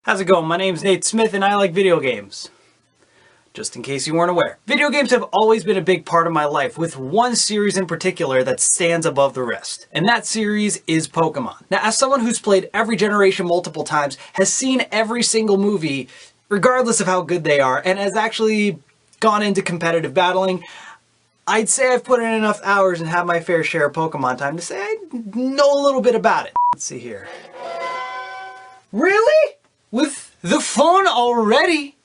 How's it going? My name's Nate Smith and I like video games. Just in case you weren't aware. Video games have always been a big part of my life, with one series in particular that stands above the rest. And that series is Pokemon. Now, as someone who's played every generation multiple times, has seen every single movie, regardless of how good they are, and has actually gone into competitive battling, I'd say I've put in enough hours and have my fair share of Pokemon time to say I know a little bit about it. Let's see here. Really? With the phone already?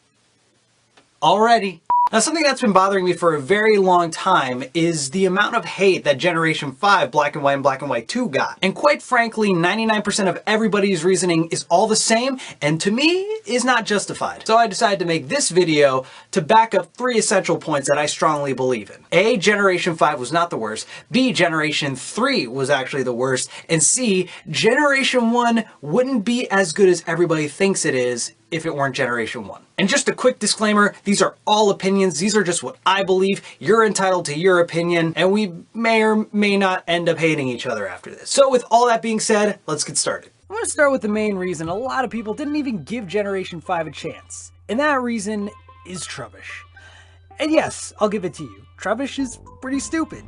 Now, something that's been bothering me for a very long time is the amount of hate that Generation 5 Black and White and Black and White 2 got. And quite frankly, 99% of everybody's reasoning is all the same, and to me, is not justified. So I decided to make this video to back up 3 essential points that I strongly believe in. A, Generation 5 was not the worst. B, Generation 3 was actually the worst. And C, Generation 1 wouldn't be as good as everybody thinks it is if it weren't Generation 1. And just a quick disclaimer, these are all opinions, these are just what I believe, you're entitled to your opinion, and we may or may not end up hating each other after this. So with all that being said, let's get started. I'm gonna start with the main reason a lot of people didn't even give Generation 5 a chance, and that reason is Trubbish. And yes, I'll give it to you, Trubbish is pretty stupid.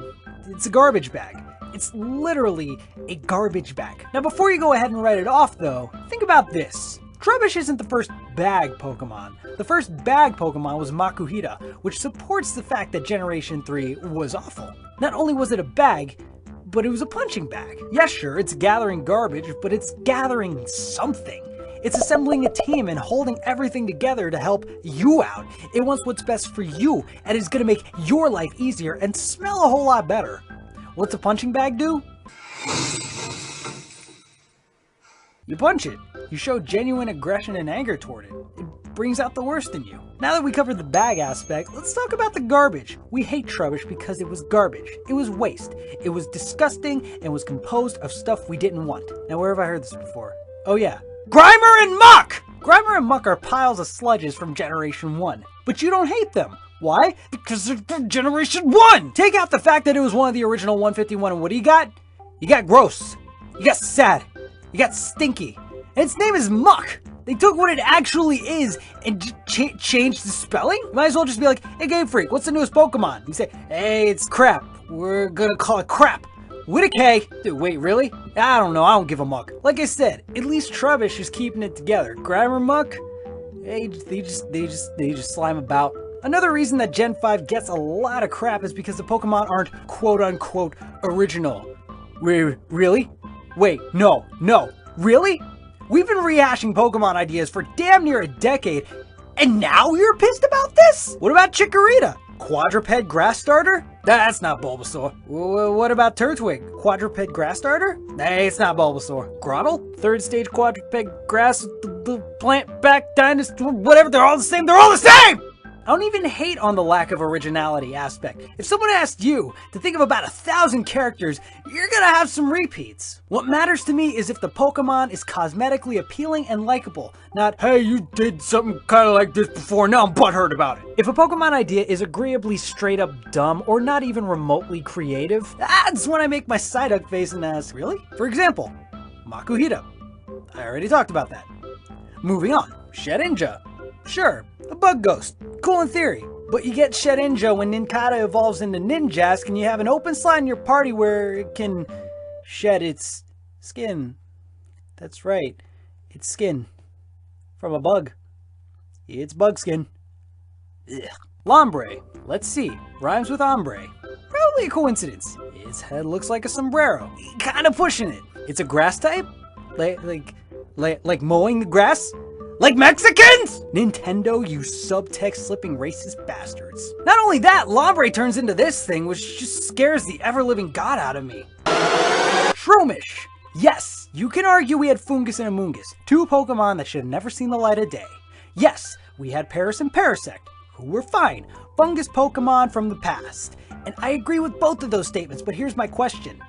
It's a garbage bag. It's literally a garbage bag. Now before you go ahead and write it off though, think about this. Trubbish isn't the first bag Pokemon. The first bag Pokemon was Makuhita, which supports the fact that Generation 3 was awful. Not only was it a bag, but it was a punching bag. Yeah, sure, it's gathering garbage, but it's gathering something. It's assembling a team and holding everything together to help you out. It wants what's best for you, and it's gonna make your life easier and smell a whole lot better. What's a punching bag do? You punch it. You show genuine aggression and anger toward it. It brings out the worst in you. Now that we covered the bag aspect, let's talk about the garbage. We hate Trubbish because it was garbage. It was waste. It was disgusting and was composed of stuff we didn't want. Now where have I heard this before? Oh yeah. Grimer and Muck! Grimer and Muck are piles of sludges from Generation 1. But you don't hate them. Why? Because they're Generation 1! Take out the fact that it was one of the original 151 and what do you got? You got gross. You got sad. You got stinky. And its name is Muck. They took what it actually is and changed the spelling? Might as well just be like, hey Game Freak, what's the newest Pokemon? You say, hey, it's crap. We're gonna call it crap. With a K. Dude, wait, really? I don't know, I don't give a muck. Like I said, at least Trubbish is keeping it together. Grimer, Muck, hey, they just slime about. Another reason that Gen 5 gets a lot of crap is because the Pokemon aren't quote-unquote original. Really? Wait, no, really? We've been rehashing Pokemon ideas for damn near a decade, and now you're pissed about this? What about Chikorita? Quadruped grass starter? That's not Bulbasaur. What about Turtwig? Quadruped grass starter? Hey, it's not Bulbasaur. Grottle? Third stage quadruped grass, the plant back dinosaur, whatever, they're all the same, they're all the same! I don't even hate on the lack of originality aspect. If someone asked you to think of about 1,000 characters, you're gonna have some repeats. What matters to me is if the Pokemon is cosmetically appealing and likable, not, hey, you did something kinda like this before, now I'm butthurt about it. If a Pokemon idea is agreeably straight up dumb or not even remotely creative, that's when I make my Psyduck face and ask, really? For example, Makuhita. I already talked about that. Moving on, Shedinja. Sure, a bug ghost. Cool in theory. But you get Shedinja when Nincada evolves into Ninjask and you have an open slot in your party where it can shed its skin. That's right. It's skin. From a bug. It's bug skin. Ugh. Lombre. Let's see. Rhymes with ombre. Probably a coincidence. Its head looks like a sombrero. Kinda pushing it. It's a grass type? Like mowing the grass? Like Mexicans? Nintendo, you subtext slipping racist bastards. Not only that, Lombre turns into this thing, which just scares the ever-living god out of me. Shroomish. Yes, you can argue we had Fungus and Amoongus, 2 Pokemon that should have never seen the light of day. Yes, we had Paris and Parasect, who were fine, fungus Pokemon from the past. And I agree with both of those statements, but here's my question.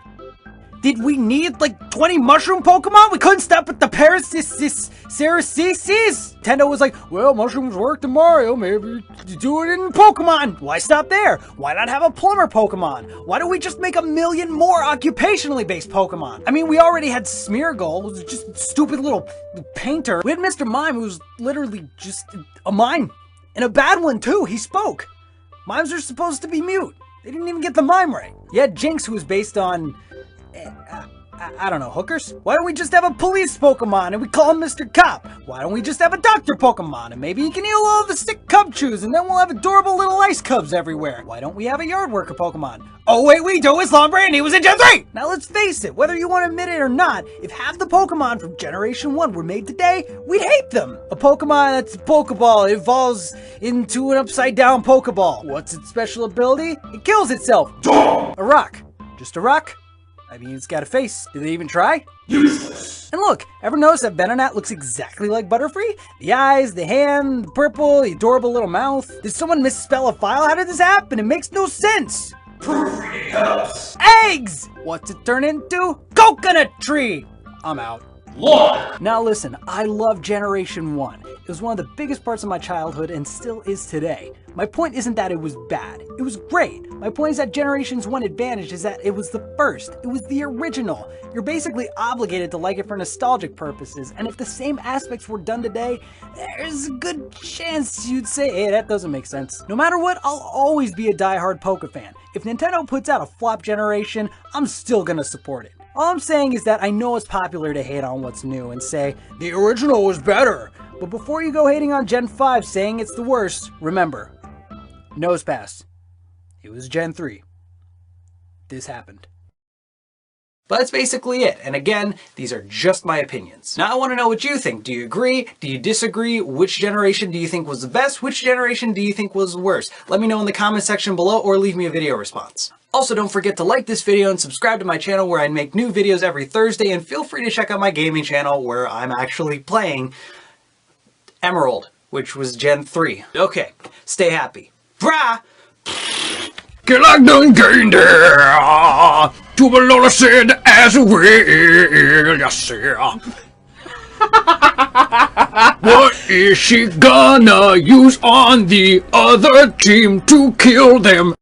Did we need like 20 mushroom Pokemon? We couldn't stop at the Parasisis. Nintendo was like, well, mushrooms worked in Mario, maybe do it in Pokemon. Why stop there? Why not have a plumber Pokemon? Why don't we just make 1 million more occupationally based Pokemon? I mean, we already had Smeargle, who was just a stupid little painter. We had Mr. Mime, who was literally just a mime. And a bad one, too. He spoke. Mimes are supposed to be mute. They didn't even get the mime right. You had Jinx, who was based on... I don't know, hookers? Why don't we just have a police Pokemon and we call him Mr. Cop? Why don't we just have a doctor Pokemon and maybe he can heal all the sick cub chews and then we'll have adorable little ice cubs everywhere? Why don't we have a yard worker Pokemon? Oh wait, we do, it's Lombre and he was in Gen 3! Now let's face it, whether you want to admit it or not, if half the Pokemon from Generation 1 were made today, we'd hate them! A Pokemon that's a Pokeball evolves into an upside down Pokeball. What's its special ability? It kills itself! A rock. Just a rock? I mean, it's got a face. Did they even try? Useless. And look, ever notice that Venonat looks exactly like Butterfree? The eyes, the hand, the purple, the adorable little mouth. Did someone misspell a file? How did this happen? It makes no sense. Proofreading helps. Eggs! What's it turn into? Coconut tree! I'm out. Lord. Now listen, I love Generation 1. It was one of the biggest parts of my childhood and still is today. My point isn't that it was bad. It was great. My point is that Generation's one advantage is that it was the first. It was the original. You're basically obligated to like it for nostalgic purposes, and if the same aspects were done today, there's a good chance you'd say, hey, that doesn't make sense. No matter what, I'll always be a diehard Poke fan. If Nintendo puts out a flop generation, I'm still gonna support it. All I'm saying is that I know it's popular to hate on what's new and say, the original was better. But before you go hating on Gen 5 saying it's the worst, remember, nose pass. It was Gen 3. This happened. But that's basically it. And again, these are just my opinions. Now I want to know what you think. Do you agree? Do you disagree? Which generation do you think was the best? Which generation do you think was the worst? Let me know in the comment section below or leave me a video response. Also, don't forget to like this video and subscribe to my channel where I make new videos every Thursday, and feel free to check out my gaming channel where I'm actually playing Emerald, which was Gen 3. Okay, stay happy. Brah! Get like done gain there. To the Lola said as well, yes sir. What is she gonna use on the other team to kill them?